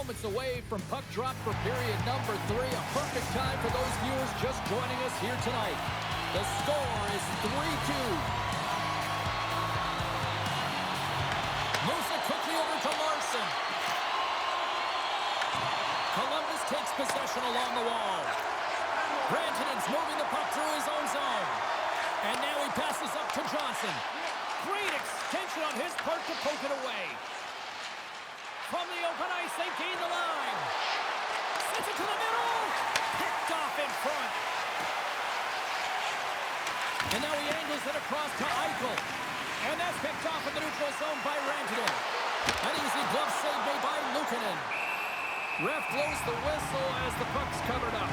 moments away from puck drop for period number 3. A perfect time for those viewers just joining us here tonight. The score is 3-2. Moves it quickly over to Larson. Columbus takes possession along the wall. Rantanen's moving the puck through his own zone. And now he passes up to Johnson. Great extension on his part to poke it away. From the open ice, they gain the line. Sends it to the middle. Picked off in front. And now he angles it across to Eichel. And that's picked off in the neutral zone by Rantanen. An easy glove save made by Luukkonen. Ref blows the whistle as the puck's covered up.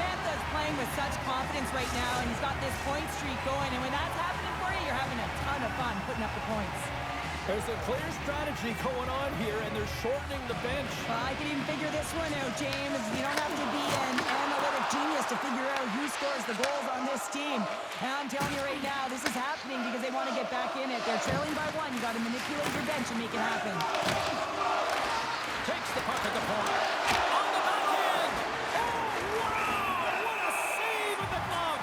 Mantha's playing with such confidence right now, and he's got this point streak going. And when that's happening for you, you're having a ton of fun putting up the points. There's a clear strategy going on here, and they're shortening the bench. Well, I can even figure this one out, James. You don't have to be an analytic genius to figure out who scores the goals on this team. And I'm telling you right now, this is happening because they want to get back in it. They're trailing by 1. You got to manipulate your bench and make it happen. Takes the puck at the point. On the backhand! Oh, wow! What a save with the glove!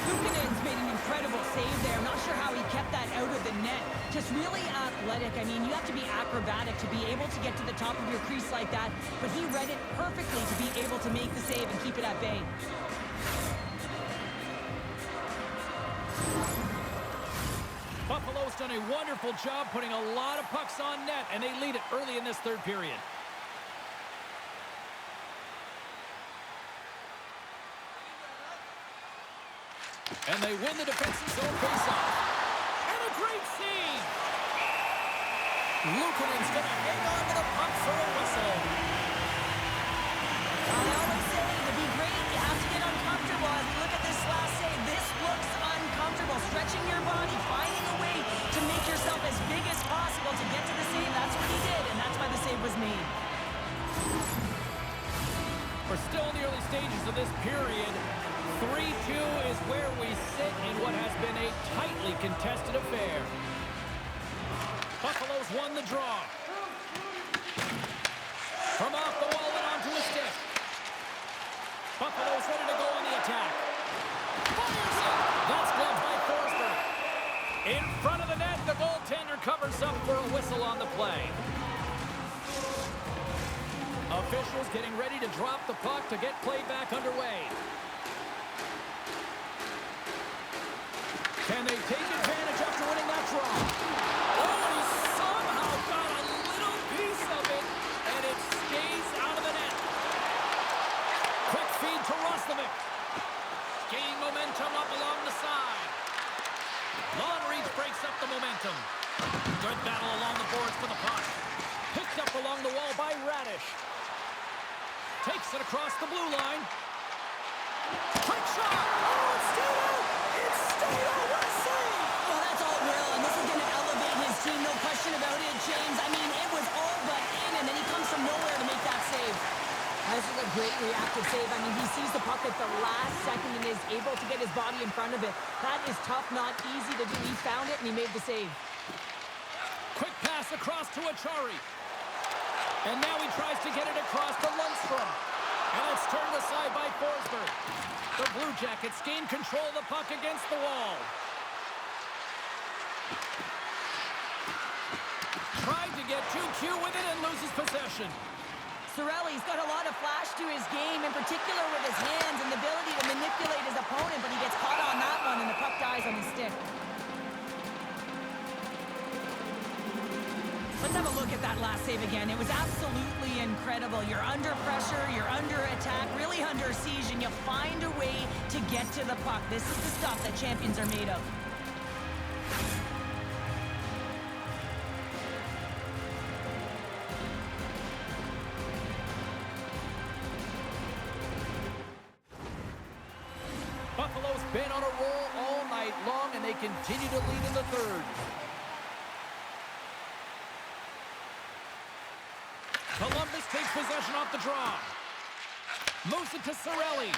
Luukkonen's made an incredible save there. I'm not sure how he kept that out of the net. Just really athletic. I mean, you have to be acrobatic to be able to get to the top of your crease like that, but he read it perfectly to be able to make the save and keep it at bay. Buffalo's done a wonderful job putting a lot of pucks on net, and they lead it early in this third period. And they win the defensive zone faceoff. And a great save! Luukkonen's going to hang on to the puck for a whistle. I always say, to be great, you have to get uncomfortable. As we look at this last save, this looks uncomfortable. Stretching your body, finding a way to make yourself as big as possible to get to the save. That's what he did, and that's why the save was made. We're still in the early stages of this period. 3-2 is where we sit in what has been a tightly contested affair. Buffalo's won the draw. From off the wall and onto a stick. Buffalo's ready to go on the attack. Fires it! That's gloved by Forsberg. In front of the net, the goaltender covers up for a whistle on the play. Officials getting ready to drop the puck to get play back underway. Can they take advantage after winning that draw? Oh, he somehow got a little piece of it, and it stays out of the net. Quick feed to Roslovic. Gaining momentum up along the side. Long reach breaks up the momentum. Good battle along the boards for the puck. Picked up along the wall by Radish. Takes it across the blue line. Quick shot! Oh, it's stayed out! It's stayed out! What a save! Well, that's all Will, and this is going to elevate his team, no question about it, James. I mean, it was all but in, and then he comes from nowhere to make that save. This is a great reactive save. I mean, he sees the puck at the last second and is able to get his body in front of it. That is tough, not easy to do. He found it, and he made the save. Quick pass across to Achari. And now he tries to get it across to Lundstrom. And it's turned aside by Forsberg. The Blue Jackets gain control of the puck against the wall. Tried to get 2Q with it and loses possession. Cirelli's got a lot of flash to his game, in particular with his hands and the ability to manipulate his opponent, but he gets caught on that one and the puck dies on his stick. Let's have a look at that last save again. It was absolutely incredible. You're under pressure, you're under attack, really under siege, and you find a way to get to the puck. This is the stuff that champions are made of. Buffalo's been on a roll all night long, and they continue to lead in the third. Columbus takes possession off the draw. Moves it to Cirelli.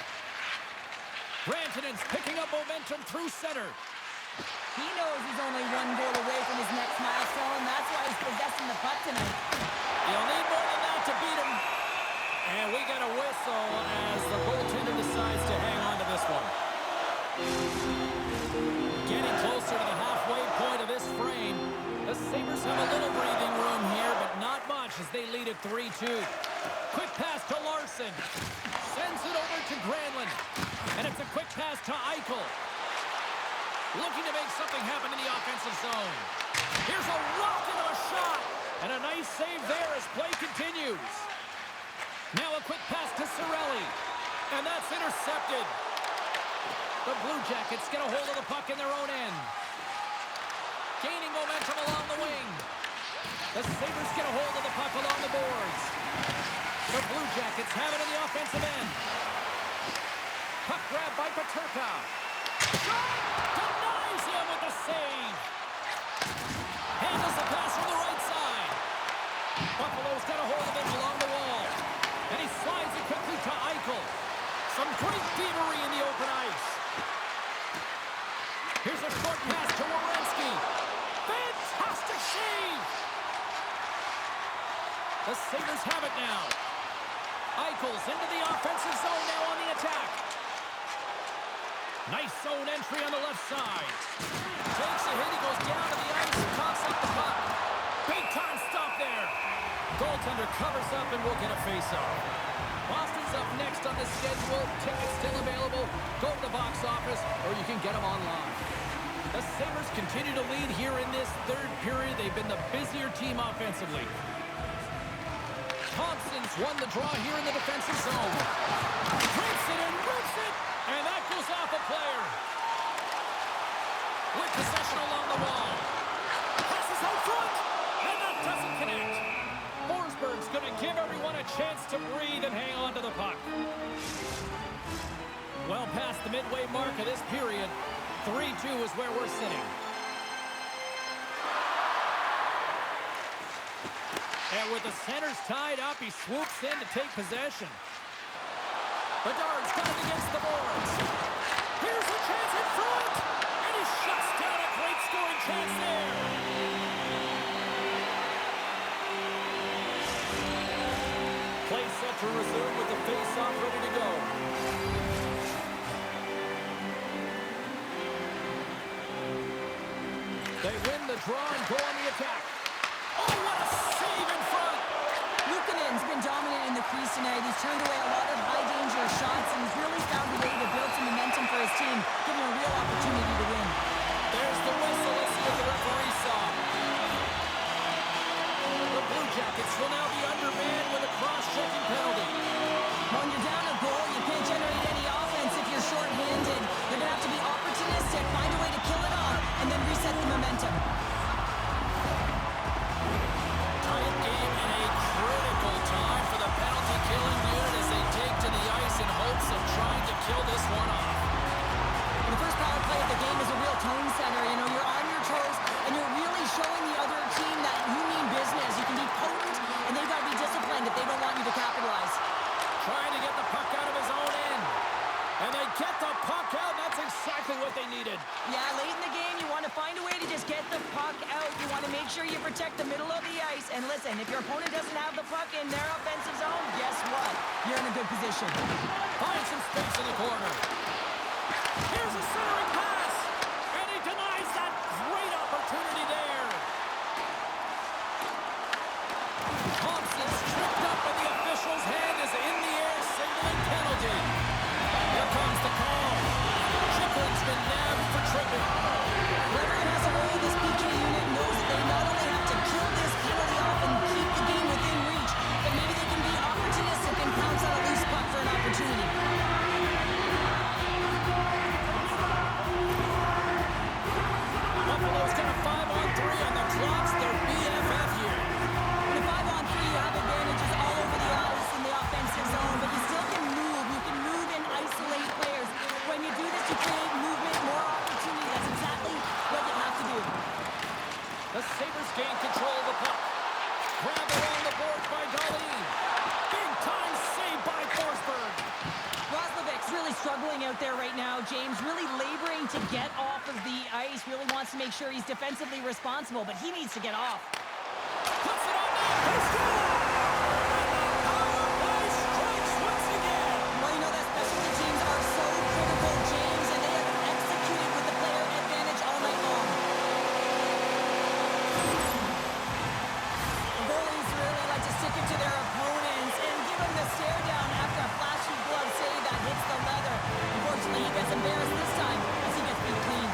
Rantanen's picking up momentum through center. He knows he's only one goal away from his next milestone. That's why he's possessing the puck tonight. You'll need more than that to beat him. And we get a whistle as the goaltender decides to hang on to this one. Getting closer to the halfway point of this frame. The Sabres have a little breathing room here, but not much as they lead at 3-2. Quick pass to Larson. Sends it over to Granlund. And it's a quick pass to Eichel. Looking to make something happen in the offensive zone. Here's a rocket of a shot. And a nice save there as play continues. Now a quick pass to Cirelli. And that's intercepted. The Blue Jackets get a hold of the puck in their own end. Gaining momentum along the wing. The Sabres get a hold of the puck along the boards. The Blue Jackets have it in the offensive end. Puck grab by Peterka. Shot! Denies him with the save. Handles the pass from the right side. Buffalo's got a hold of it along the wall. And he slides it quickly to Eichel. Some great thievery in the open ice. Here's a short pass to Werenski. Fantastic save! The Sabres have it now. Eichel's into the offensive zone now on the attack. Nice zone entry on the left side. Takes a hit, he goes down to the ice and tops up the puck. Big time stop there. Goaltender covers up and we'll get a face-off. Boston's up next on the schedule. Tickets still available. Go to the box office or you can get them online. The Sabres continue to lead here in this third period. They've been the busier team offensively. Thompson's won the draw here in the defensive zone. Rips it and rips it, and that goes off a player. With possession along the wall. Passes out front, and that doesn't connect. Forsberg's going to give everyone a chance to breathe and hang on to the puck. Well past the midway mark of this period, 3-2 is where we're sitting. And with the centers tied up, he swoops in to take possession. Bedard's got it against the boards. Here's a chance in front! And he shuts down a great scoring chance there. Play set to resume with the face-off ready to go. They win the draw and go on the attack. Oh, what a save in front! Luukkonen's been dominant in the crease tonight. He's turned away a lot of high-danger shots, and he's really found a way to build some momentum for his team, giving him a real opportunity to win. There's the whistle. Let's see what the referee saw. The Blue Jackets will now be undermanned with a cross-checking penalty. When you're down a goal, you can't generate any offense if you're short-handed. You're going to have to be opportunistic, find a way to kill it off, and then reset the momentum. Tight game and a critical time for the penalty-killing unit as they take to the ice in hopes of trying to kill this one off. The first power play of the game is a real tone setter. You know, you're on your toes, and you're really showing the other team that you mean business. You can be potent, and they've got to be disciplined if they don't want you to capitalize. Trying to get the puck out of his own end. And they get the puck out. That's exactly what they needed. Yeah, late in the game, you want to find a way to just get the puck out. You want to make sure you protect the middle of the ice. And listen, if your opponent doesn't have the puck in their offensive zone, guess what? You're in a good position. Find some space in the corner. Here's a centering pass. And he denies that great opportunity there. Thompson's tripped up, and the official's hand is in the air, signaling penalty. Here comes the call. Chikrin's been nabbed for tripping. Whoever has a role in this PK unit knows that they not only have to kill this penalty off and keep the game within reach, but maybe they can be opportunistic and pounce on a loose puck for an opportunity. Buffalo's got a 5-on-3 on the clock. They're BFF here. In a 5-on-3, you have advantages all over the ice in the offensive zone, but you still can move. You can move out there right now, James, really laboring to get off of the ice, really wants to make sure he's defensively responsible, but he needs to get off. Puts it on net. They score! Power play strikes once again. Well, you know that specialty teams are so critical, James, and they have executed with the player advantage all night long. Goalies really like to stick it to their opponents and give them the stare down after a flashy glove save that hits the leather. Unfortunately, he gets embarrassed this time as he gets beat clean.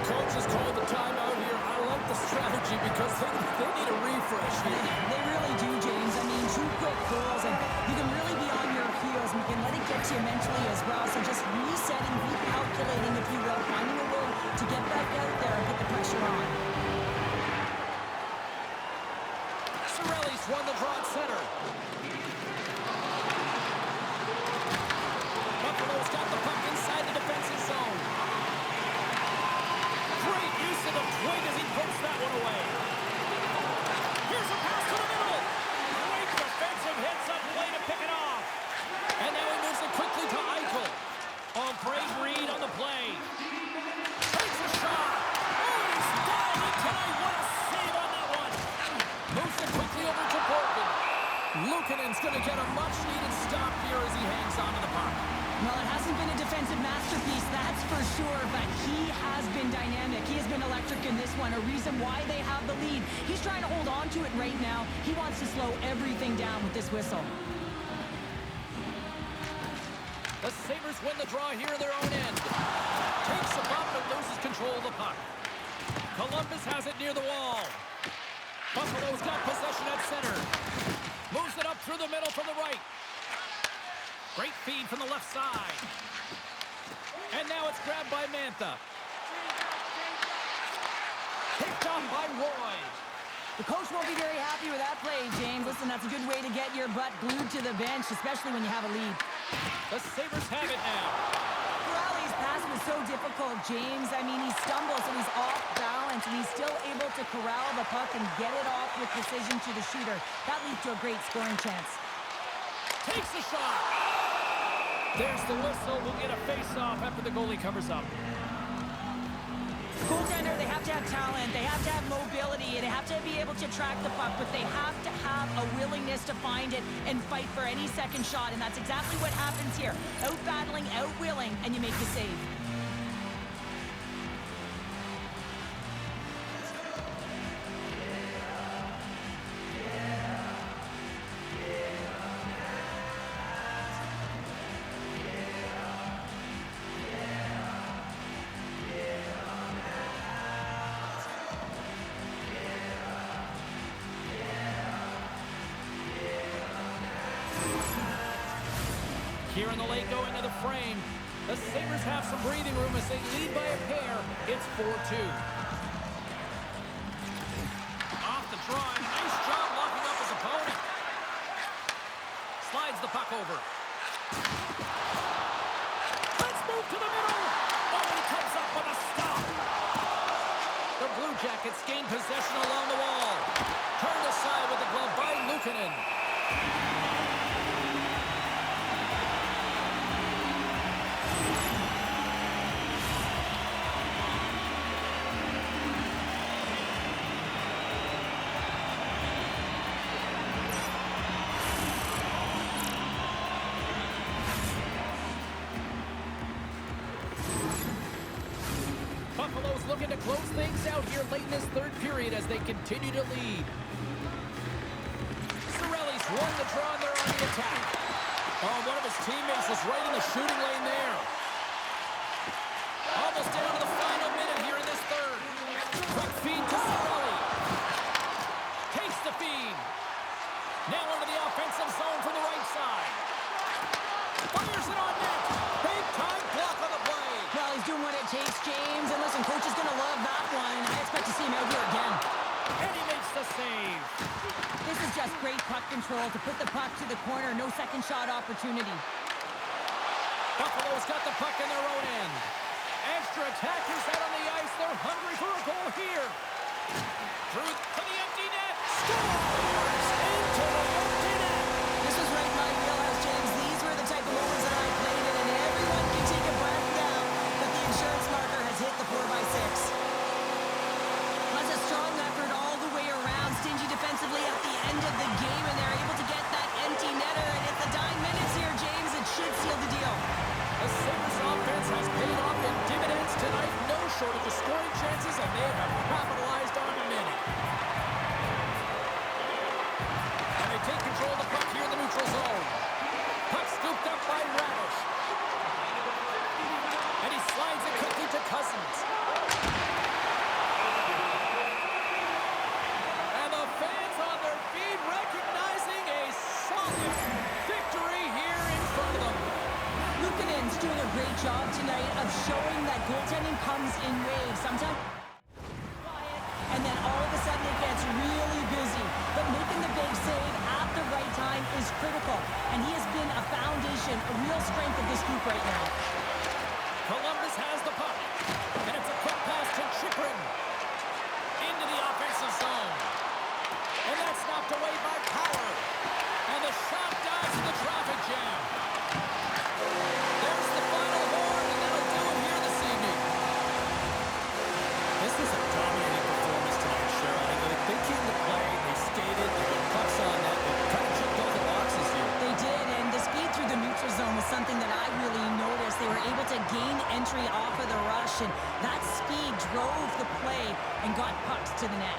Coach has called the timeout here. I like the strategy because they need a refresh here. They really do, James. I mean, 2 quick goals, and you can really be on your heels, and you can let it get to you mentally as well. So just resetting, recalculating, if you will, finding a way to get back out there and put the pressure on. Cirelli's won the draw at center. Buffalo's got the puck inside the defensive zone. Great use of the twig as he pokes that one away. Here's a pass to the middle. Great defensive hits up play to pick it off. And now he moves it quickly to Eichel. Oh, great read on the play. Takes a shot. Oh, he's dialed it tonight. What a save on that one. Moves it quickly over to Borgen. Luukkonen's going to get a much-needed stop here as he hangs onto the puck. Well, it hasn't been a defensive masterpiece, that's for sure, but he has been dynamic. He has been electric in this one, a reason why they have the lead. He's trying to hold on to it right now. He wants to slow everything down with this whistle. The Sabres win the draw here in their own end. Takes a bump and loses control of the puck. Columbus has it near the wall. Buffalo's got possession at center. Moves it up through the middle from the right. Great feed from the left side. And now it's grabbed by Mantha. Picked off by Roy. The coach won't be very happy with that play, James. Listen, that's a good way to get your butt glued to the bench, especially when you have a lead. The Sabres have it now. Corrali's pass was so difficult, James. I mean, he stumbles and he's off balance, and he's still able to corral the puck and get it off with precision to the shooter. That leads to a great scoring chance. Takes the shot. There's the whistle. We'll get a face-off after the goalie covers up. Goaltender, they have to have talent, they have to have mobility, and they have to be able to track the puck, but they have to have a willingness to find it and fight for any second shot, and that's exactly what happens here. Out-battling, out-willing, and you make the save. Here in the late going of the frame, the Sabres have some breathing room as they lead by a pair. It's 4-2. Off the draw, nice job locking up his opponent. Slides the puck over. Let's move to the middle. Oh, he comes up with a stop. The Blue Jackets gain possession along the wall. Turned aside with the glove by Luukkonen. Buffalo's looking to close things out here late in this third period as they continue to lead. Cirelli's won the draw and they're on the attack. Oh, one of his teammates is right in the shooting lane there. Almost down to the final minute here in this third. Quick feed to Cirelli. Takes the feed. Now into the offensive zone from the right side. Fires it on net. Big time block on the play. Well, he's doing what it takes, James. And listen, coach is going to love that one. I expect to see him out here again. And he makes the save. This is just great puck control to put the puck to the corner. No second shot opportunity. Buffalo's got the puck in their own end. Extra attackers out on the ice. They're hungry for a goal here. Through to the empty net. Scores into the empty net. This was right in my wheelhouse, James. These were the type of moments that I played in, and everyone can take a breath now. But the insurance marker has hit the 4x6. Was a strong effort all the way around. Stingy defensively at the end of the game, and they're able to get that empty netter. And it's the dying minutes here, James. It should seal the deal. The Sabres offense has paid off in dividends tonight. No shortage of scoring chances, and they have capitalized on many. And they take control of the puck here in the neutral zone. Puck scooped up by Radish. And he slides it quickly to Cousins. And the fans on their feet recognizing a solid victory here in front of them. Luukkonen's doing a great job tonight of showing that goaltending comes in waves. Sometimes quiet, and then all of a sudden it gets really busy. But making the big save at the right time is critical. And he has been a foundation, a real strength of this group right now. Columbus has the puck. And it's a quick pass to Chychrun. Into the offensive zone. And that's knocked away by Power. And the shot dies in the traffic jam. There's the final horn, and that'll do it here this evening. This was a dominating performance tonight, Cheryl. They came to play, they skated, they got pucks on net, they kind of checked all the boxes here. They did, and the speed through the neutral zone was something that I really noticed. They were able to gain entry off of the rush, and that speed drove the play and got pucks to the net.